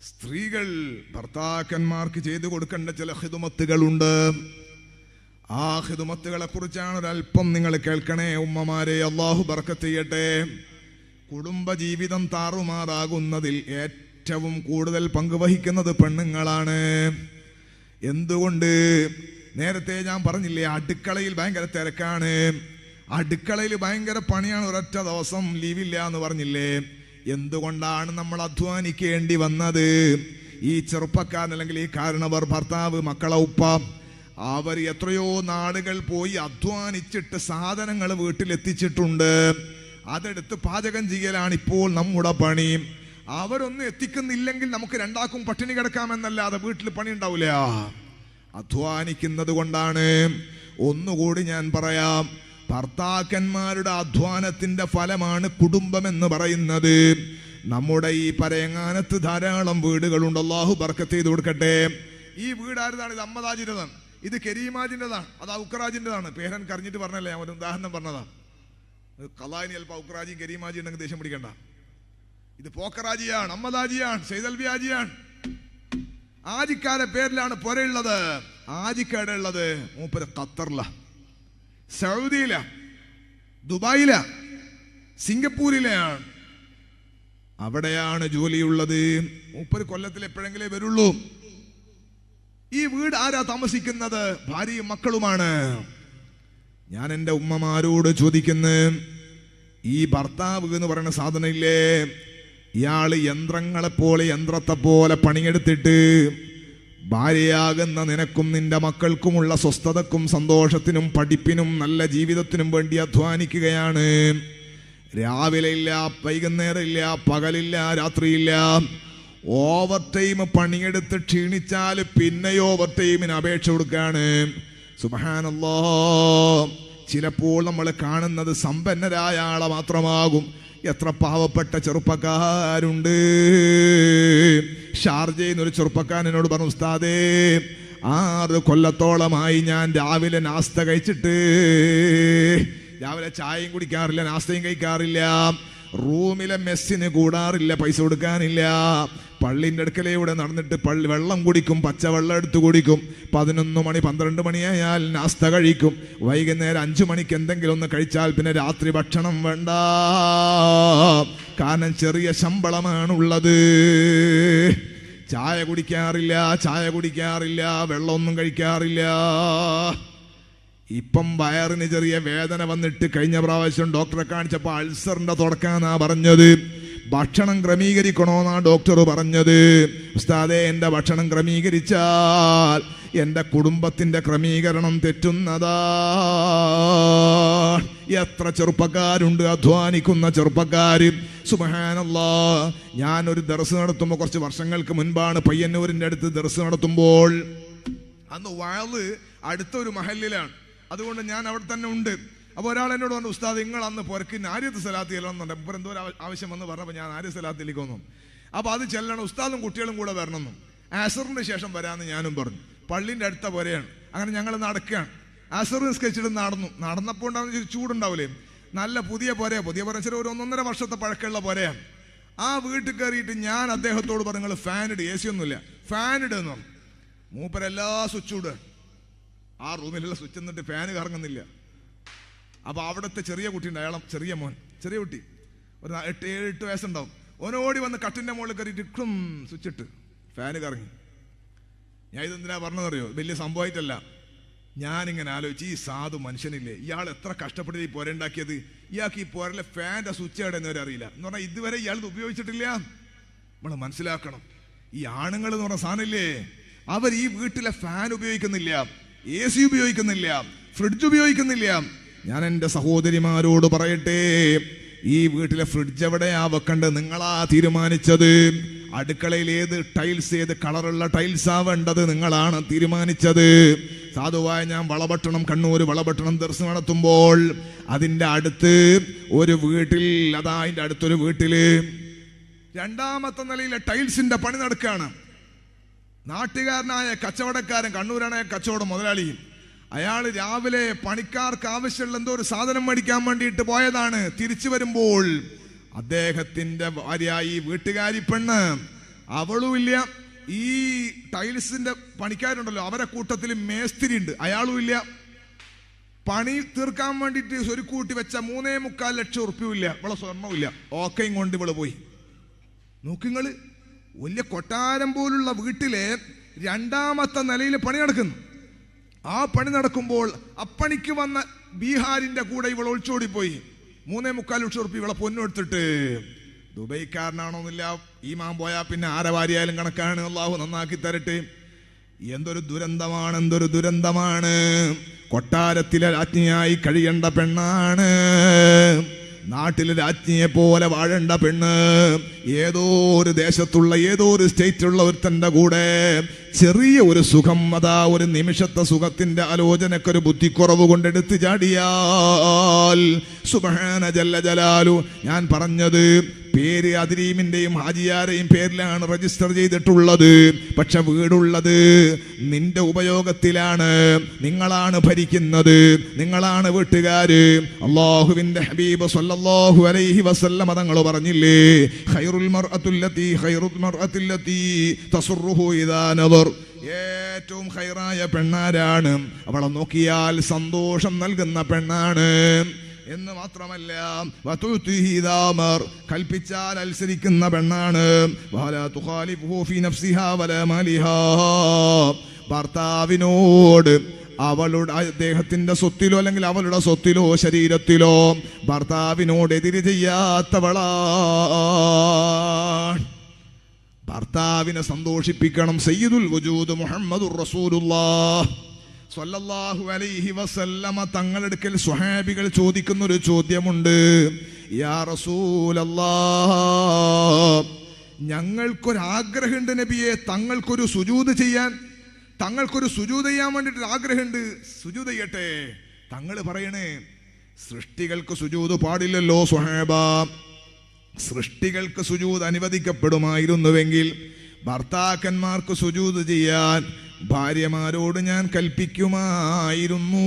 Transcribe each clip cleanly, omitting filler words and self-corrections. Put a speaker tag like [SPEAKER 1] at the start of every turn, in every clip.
[SPEAKER 1] സ്ത്രീകൾ ഭർത്താക്കന്മാർക്ക് ചെയ്തു കൊടുക്കേണ്ട ചില ഖിദ്മത്തുകളുണ്ട്. ആ ഖിദ്മത്തുകളെ കുറിച്ചാണ് ഒരല്പം നിങ്ങൾ കേൾക്കണേ ഉമ്മമാരെ. അള്ളാഹു ബർക്കത്ത് ചെയ്യട്ടെ. കുടുംബജീവിതം താറുമാറാകുന്നതിൽ ഏറ്റവും കൂടുതൽ പങ്കുവഹിക്കുന്നത് പെണ്ണുങ്ങളാണ്. എന്തുകൊണ്ട്? നേരത്തെ ഞാൻ പറഞ്ഞില്ലേ, അടുക്കളയിൽ ഭയങ്കര തിരക്കാണ്, അടുക്കളയിൽ ഭയങ്കര പണിയാണ്, ഒരൊറ്റ ദിവസം ലീവില്ല എന്ന് പറഞ്ഞില്ലേ? എന്തുകൊണ്ടാണ് നമ്മൾ അധ്വാനിക്കേണ്ടി വന്നത്? ഈ ചെറുപ്പക്കാരൻ അല്ലെങ്കിൽ ഈ കാരണവർ, ഭർത്താവ്, മക്കളെ ഉപ്പ, അവർ എത്രയോ നാടുകൾ പോയി അധ്വാനിച്ചിട്ട് സാധനങ്ങൾ വീട്ടിലെത്തിച്ചിട്ടുണ്ട്. അതെടുത്ത് പാചകം ചെയ്യലാണ് ഇപ്പോൾ നമ്മുടെ പണി. അവരൊന്നും എത്തിക്കുന്നില്ലെങ്കിൽ നമുക്ക് രണ്ടാക്കും പട്ടിണി കിടക്കാമെന്നല്ലാതെ വീട്ടിൽ പണി ഉണ്ടാവില്ല. അധ്വാനിക്കുന്നത് കൊണ്ടാണ്. ഒന്നുകൂടി ഞാൻ പറയാം, ഭർത്താക്കന്മാരുടെ അധ്വാനത്തിന്റെ ഫലമാണ് കുടുംബം എന്ന് പറയുന്നത്. നമ്മുടെ ഈ പരയങ്ങാനത്ത് ധാരാളം വീടുകളുണ്ട്. അല്ലാഹു ബർക്കത്ത് ചെയ്ത് കൊടുക്കട്ടെ. ഈ വീട് ആരുതാണ്? ഇത് അമ്മദാജിൻ്റെതാണ്, ഇത് കരീമാജിൻ്റെതാണ്, അത് ഔക്കറാജിൻ്റെതാണ്. പേരൻ കറിഞ്ഞിട്ട് പറഞ്ഞല്ലേ, ഞാൻ ഒരു ഉദാഹരണം പറഞ്ഞതാ. കലാനി അല്പം ഔക്കറാജിയും കരീമാജി ഉണ്ടെങ്കിൽ ദേഷ്യം പിടിക്കണ്ട. ഇത് പോക്കറാജിയാണ്, അമ്മദാജിയാണ്, സൈദൽവിയാജിയാണ്. ആജിക്കാരെ പേരിലാണ് പുരയുള്ളത്. ആജിക്കാടെ ഉള്ളത് മൂപ്പര് ഖത്തറില, സൗദിയില, ദുബായില, സിംഗപ്പൂരിലാണ്. അവിടെയാണ് ജോലിയുള്ളത്. മൂപ്പര് കൊല്ലത്തിൽ എപ്പോഴെങ്കിലേ വരുള്ളൂ. ഈ വീട് ആരാ താമസിക്കുന്നത്? ഭാര്യയും മക്കളുമാണ്. ഞാൻ എൻ്റെ ഉമ്മമാരോട് ചോദിക്കുന്നു, ഈ ഭർത്താവ് എന്ന് പറയുന്ന സാധനം ഇല്ലേ, ഇയാള് യന്ത്രങ്ങളെപ്പോലെ, യന്ത്രത്തെ പോലെ പണിയെടുത്തിട്ട് ഭാര്യയാകുന്ന നിനക്കും നിന്റെ മക്കൾക്കുമുള്ള സ്വസ്ഥതക്കും സന്തോഷത്തിനും പഠിപ്പിനും നല്ല ജീവിതത്തിനും വേണ്ടി അധ്വാനിക്കുകയാണ്. രാവിലെ ഇല്ല, വൈകുന്നേരം ഇല്ല, പകലില്ല, രാത്രിയില്ല. ഓവർ ടൈം പണിയെടുത്ത് ക്ഷീണിച്ചാൽ പിന്നെ ഓവർ ടൈമിന് അപേക്ഷ കൊടുക്കാണ്. സുബ്ഹാനല്ലാഹ്. ചിലപ്പോൾ നമ്മൾ കാണുന്നത് സമ്പന്നരായ ആളെ മാത്രമാകും. എത്ര പാവപ്പെട്ട ചെറുപ്പക്കാരുണ്ട്. ഷാർജയിൽ നിന്നൊരു ചെറുപ്പക്കാരൻ എന്നോട് പറഞ്ഞു, ഉസ്താദേ 6 കൊല്ലത്തോളമായി ഞാൻ രാവിലെ നാസ്ത കഴിച്ചിട്ട്, രാവിലെ ചായയും കുടിക്കാറില്ല, നാസ്തയും കഴിക്കാറില്ല, റൂമിലെ മെസ്സിന് കൂടാറില്ല, പൈസ കൊടുക്കാനില്ല, പള്ളിൻ്റെ അടുക്കലൂടെ നടന്നിട്ട് വെള്ളം കുടിക്കും, പച്ചവെള്ളം എടുത്ത് കുടിക്കും. 11 മണി 12 മണിയായാൽ നാസ്ത കഴിക്കും. വൈകുന്നേരം 5 മണിക്ക് എന്തെങ്കിലും ഒന്ന് കഴിച്ചാൽ പിന്നെ രാത്രി ഭക്ഷണം വേണ്ട. കാരണം ചെറിയ ശമ്പളമാണുള്ളത്. ചായ കുടിക്കാറില്ല, വെള്ളമൊന്നും കഴിക്കാറില്ല. ഇപ്പം വയറിന് ചെറിയ വേദന വന്നിട്ട് കഴിഞ്ഞ പ്രാവശ്യം ഡോക്ടറെ കാണിച്ചപ്പോൾ അൾസറിന്റെ തുടക്കാന്നാ പറഞ്ഞത്. ഭക്ഷണം ക്രമീകരിക്കണോന്നാ ഡോക്ടർ പറഞ്ഞത്. ഉസ്താദേ, എൻ്റെ ഭക്ഷണം ക്രമീകരിച്ചാൽ എൻ്റെ കുടുംബത്തിന്റെ ക്രമീകരണം തെറ്റുന്നതാ. എത്ര ചെറുപ്പക്കാരുണ്ട്, അധ്വാനിക്കുന്ന ചെറുപ്പക്കാര്. സുബ്ഹാനല്ലാഹ്. ഞാനൊരു ദർസ് നടത്തുമ്പോൾ, കുറച്ച് വർഷങ്ങൾക്ക് മുൻപാണ്, പയ്യന്നൂരിൻ്റെ അടുത്ത് ദർസ് നടത്തുമ്പോൾ, അന്ന് വഅള് അടുത്തൊരു മഹല്ലിലാണ്, അതുകൊണ്ട് ഞാൻ അവിടെ തന്നെ ഉണ്ട്. അപ്പോൾ ഒരാൾ എന്നോട് പറഞ്ഞു, ഉസ്താദ് നിങ്ങൾ അന്ന് പുരക്ക് ആര്യത്ത് സലാത്ത് ചെല്ലണമെന്നുണ്ട്. ഇപ്പോൾ എന്തോ ആവശ്യം വന്ന് പറഞ്ഞപ്പോൾ ഞാൻ ആര്യ സലാത്തിലേക്ക് വന്നു. അപ്പോൾ അത് ചെല്ലണം, ഉസ്താദും കുട്ടികളും കൂടെ വരണമെന്നും. അസറിന് ശേഷം വരാമെന്ന് ഞാനും പറഞ്ഞു. പള്ളിൻ്റെ അടുത്ത പുരയാണ്. അങ്ങനെ ഞങ്ങൾ നടക്കുകയാണ്. അസർ നിസ്കരിച്ചിട്ട് നടന്നപ്പോൾ ഉണ്ടാകുന്ന ചൂടുണ്ടാവില്ലേ, നല്ല പുതിയ പുര വെച്ചാൽ ഒരു 1.5 വർഷത്തെ പഴക്കമുള്ള പുരയാണ്. ആ വീട്ടിൽ കയറിയിട്ട് ഞാൻ അദ്ദേഹത്തോട് പറഞ്ഞു, നിങ്ങൾ ഫാൻ ഇട്, AC ഒന്നുമില്ല, ഫാൻ ഇടുന്നു. മൂപ്പരെല്ലാ സ്വിച്ചും ഇടുക. ആ റൂമിലുള്ള സ്വിച്ച് എന്നിട്ട് ഫാന് കറങ്ങുന്നില്ല. അപ്പോൾ അവിടുത്തെ ചെറിയ കുട്ടി ഉണ്ട്, അയാളെ ചെറിയ മോൻ, ചെറിയ കുട്ടി, ഒരു 7-8 വയസ്സുണ്ടാവും. ഓനോടി വന്ന് കട്ടിൻ്റെ മുകളിൽ കയറിയിട്ട് സ്വിച്ച് ഇട്ട് ഫാന് കറങ്ങി. ഞാൻ ഇതെന്തിനാ പറഞ്ഞതറിയോ? വലിയ സംഭവമായിട്ടല്ല. ഞാനിങ്ങനെ ആലോചിച്ച്, ഈ സാധു മനുഷ്യനില്ലേ, ഇയാൾ എത്ര കഷ്ടപ്പെട്ട് ഈ പുര ഉണ്ടാക്കിയത്. ഇയാൾക്ക് ഈ പുരയിലെ ഫാൻ്റെ സ്വിച്ച് എവിടെയെന്ന് വരെ അറിയില്ല. എന്ന് പറഞ്ഞാൽ ഇതുവരെ ഇയാൾ ഉപയോഗിച്ചിട്ടില്ല. നമ്മൾ മനസ്സിലാക്കണം, ഈ ആണുങ്ങൾ എന്ന് പറഞ്ഞ സാധനമില്ലേ, അവർ ഈ വീട്ടിലെ ഫാൻ ഉപയോഗിക്കുന്നില്ല, AC ഉപയോഗിക്കുന്നില്ല, ഫ്രിഡ്ജ് ഉപയോഗിക്കുന്നില്ല. ഞാൻ എൻ്റെ സഹോദരിമാരോട് പറയട്ടെ, ഈ വീട്ടിലെ ഫ്രിഡ്ജ് എവിടെയാ വെക്കേണ്ടത്? നിങ്ങളാ തീരുമാനിച്ചത്. അടുക്കളയിൽ ഏത് ടൈൽസ്, ഏത് കളറുള്ള ടൈൽസാ വേണ്ടത്, നിങ്ങളാണ് തീരുമാനിച്ചത്. സാധുവായ ഞാൻ വളപട്ടണം, കണ്ണൂർ വളപട്ടണം ദർസ് നടത്തുമ്പോൾ, അതിൻ്റെ അടുത്ത് ഒരു വീട്ടിൽ, അതിൻ്റെ അടുത്തൊരു വീട്ടില് 2ാമത്തെ നിലയിലെ ടൈൽസിന്റെ പണി നടക്കുകയാണ്. നാട്ടുകാരനായ കച്ചവടക്കാരൻ, കണ്ണൂരാണ് കച്ചവടം മുതലാളി, അയാൾ രാവിലെ പണിക്കാർക്ക് ആവശ്യമുള്ള എന്തോ ഒരു സാധനം മേടിക്കാൻ വേണ്ടിയിട്ട് പോയതാണ്. തിരിച്ചു വരുമ്പോൾ അദ്ദേഹത്തിന്റെ ഭാര്യ, ഈ വീട്ടുകാരി പെണ്ണ്, അവളും ഇല്ല. ഈ ടൈൽസിന്റെ പണിക്കാരുണ്ടല്ലോ അവരെ കൂട്ടത്തിൽ മേസ്തിരി ഉണ്ട്, അയാളും ഇല്ല. പണി തീർക്കാൻ വേണ്ടിയിട്ട് ഒരു കൂട്ടി വെച്ച 3.25 ലക്ഷം ഉറുപ്പില്ല, ഇവളെ സ്വർണ്ണമില്ല. ഓക്കെയും കൊണ്ട് ഇവള് പോയി. നോക്കിങ്ങള്, വലിയ കൊട്ടാരം പോലുള്ള വീട്ടിലെ 2ാമത്തെ നിലയിൽ പണി നടക്കുന്നു. ആ പണി നടക്കുമ്പോൾ അപ്പണിക്ക് വന്ന ബീഹാരിന്റെ കൂടെ ഇവൾ ഒളിച്ചോടിപ്പോയി. 3.25 ലക്ഷം ഉറുപ്പിക ഇവളെ പൊന്നെടുത്തിട്ട്. ദുബൈക്കാരനാണോന്നില്ല, ഈ മാൻ പോയാൽ പിന്നെ ആരവാരിയായാലും കണക്കാണ്. അള്ളാഹു നന്നാക്കി തരട്ടെ. എന്തൊരു ദുരന്തമാണ്, എന്തൊരു ദുരന്തമാണ്. കൊട്ടാരത്തിലെ രാജ്ഞിയായി കഴിയേണ്ട പെണ്ണാണ്, നാട്ടിലെ രാജ്ഞിയെ പോലെ വാഴേണ്ട പെണ്ണ്. ഏതോ ഒരു ദേശത്തുള്ള ഏതോ ഒരു സ്റ്റേറ്റുള്ള ഒരുത്തന്റെ കൂടെ ചെറിയ ഒരു സുഖം, അതാ ഒരു നിമിഷത്തെ സുഖത്തിന്റെ ആലോചനക്കൊരു ബുദ്ധിക്കുറവ് കൊണ്ടെടുത്ത് ചാടിയാൽ സുബ്ഹാന ജല്ല ജലാലു. ഞാൻ പറഞ്ഞത് പേര് അതിരീമിന്റെയും ഹാജിയാരെയും പേരിലാണ് രജിസ്റ്റർ ചെയ്തിട്ടുള്ളത്. പക്ഷെ വീടുള്ളത് നിന്റെ ഉപയോഗത്തിലാണ്. നിങ്ങളാണ് ഭരിക്കുന്നത്, നിങ്ങളാണ് വീട്ടുകാര്. അല്ലാഹുവിന്റെ ഹബീബ് സല്ലല്ലാഹു അലൈഹി വസല്ലം തങ്ങൾ പറഞ്ഞില്ലേ, ഖൈറുൽ മർഅത്തുല്ലതി ഖൈറുൽ മർഅത്തുല്ലതി തസുറുഹു ഇദാ നദർ. ഏറ്റവും ഖൈറായ പെണ്ണാരാണ്? അവളെ നോക്കിയാൽ സന്തോഷം നൽകുന്ന പെണ്ണാണ് എന്ന് മാത്രമല്ല, കൽപ്പിച്ചാൽ അനുസരിക്കുന്ന പെണ്ണാണ്. ഭർത്താവിനോട് അവളുടെ അദ്ദേഹത്തിന്റെ സ്വത്തിലോ അല്ലെങ്കിൽ അവളുടെ സ്വത്തിലോ ശരീരത്തിലോ ഭർത്താവിനോട് എതിര് ചെയ്യാത്തവളാ. ഭർത്താവിനെ സന്തോഷിപ്പിക്കണം. സയ്യിദുൽ വജൂദ് മുഹമ്മദുർ റസൂലുള്ളാഹ് സ്വല്ലല്ലാഹു അലൈഹി വസല്ലമ തങ്ങളടുക്കൽ സ്വഹാബികൾ ചോദിക്കുന്ന ഒരു ചോദ്യമുണ്ട്. യാ റസൂലല്ലാഹ്, ഞങ്ങൾക്കൊരാഗ്രഹമുണ്ട് നബിയെ, തങ്ങൾക്കൊരു സുജൂദ് ചെയ്യാൻ, തങ്ങൾക്കൊരു സുജൂദ് ചെയ്യാൻ വേണ്ടിയിട്ട് ആഗ്രഹമുണ്ട്, സുജൂദ് ചെയ്യട്ടെ. തങ്ങൾ പറയണേ, സൃഷ്ടികൾക്ക് സുജൂദ് പാടില്ലല്ലോ സ്വഹാബ. സൃഷ്ടികൾക്ക് സുജൂദ് അനുവദിക്കപ്പെടുമായിരുന്നുവെങ്കിൽ ഭർത്താക്കന്മാർക്ക് സുജൂദ് ചെയ്യാൻ ഭാര്യമാരോട് ഞാൻ കൽപ്പിക്കുമായിരുന്നു.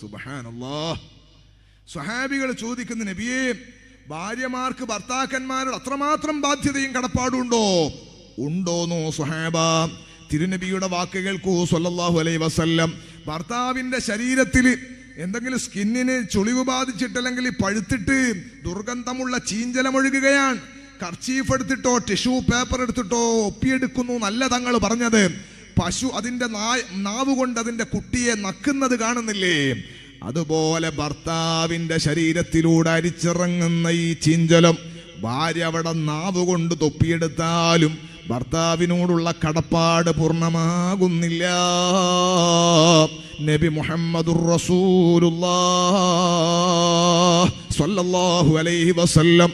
[SPEAKER 1] സുബ്ഹാനല്ലാഹ്. സ്വഹാബികൾ ചോദിക്കുന്ന നബിയെ, ഭാര്യമാർക്ക് ഭർത്താക്കന്മാരോട് അത്രമാത്രം ബാധ്യതയും കടപ്പാടുണ്ടോ? ഉണ്ടോന്നോ സ്വഹാബ? തിരുനബിയുടെ വാക്കുകൾക്കു സ്വല്ലല്ലാഹു അലൈഹി വസല്ലം. ഭർത്താവിന്റെ ശരീരത്തിൽ എന്തെങ്കിലും സ്കിന്നിന് ചുളിവ് ബാധിച്ചിട്ടല്ലെങ്കിൽ പഴുത്തിട്ട് ദുർഗന്ധമുള്ള ചീഞ്ചലമൊഴുകുകയാണ്, കർച്ചീഫ് എടുത്തിട്ടോ ടിഷ്യൂ പേപ്പർ എടുത്തിട്ടോ ഒപ്പിയെടുക്കുന്നു നല്ല തങ്ങൾ പറഞ്ഞത്. പശു അതിന്റെ നാവ് കൊണ്ട് അതിന്റെ കുട്ടിയെ നക്കുന്നത് കാണുന്നില്ലേ? അതുപോലെ ഭർത്താവിന്റെ ശരീരത്തിലൂടെ അരിച്ചിറങ്ങുന്ന ഈ ചീഞ്ചലം ഭാര്യ അവിടെ നാവ് കൊണ്ട് തൊപ്പിയെടുത്താലും ഭർത്താവിനോടുള്ള കടപ്പാട് പൂർണ്ണമാകുന്നില്ല. നബി മുഹമ്മദുർ റസൂലുള്ളാഹ് സ്വല്ലല്ലാഹു അലൈഹി വസല്ലം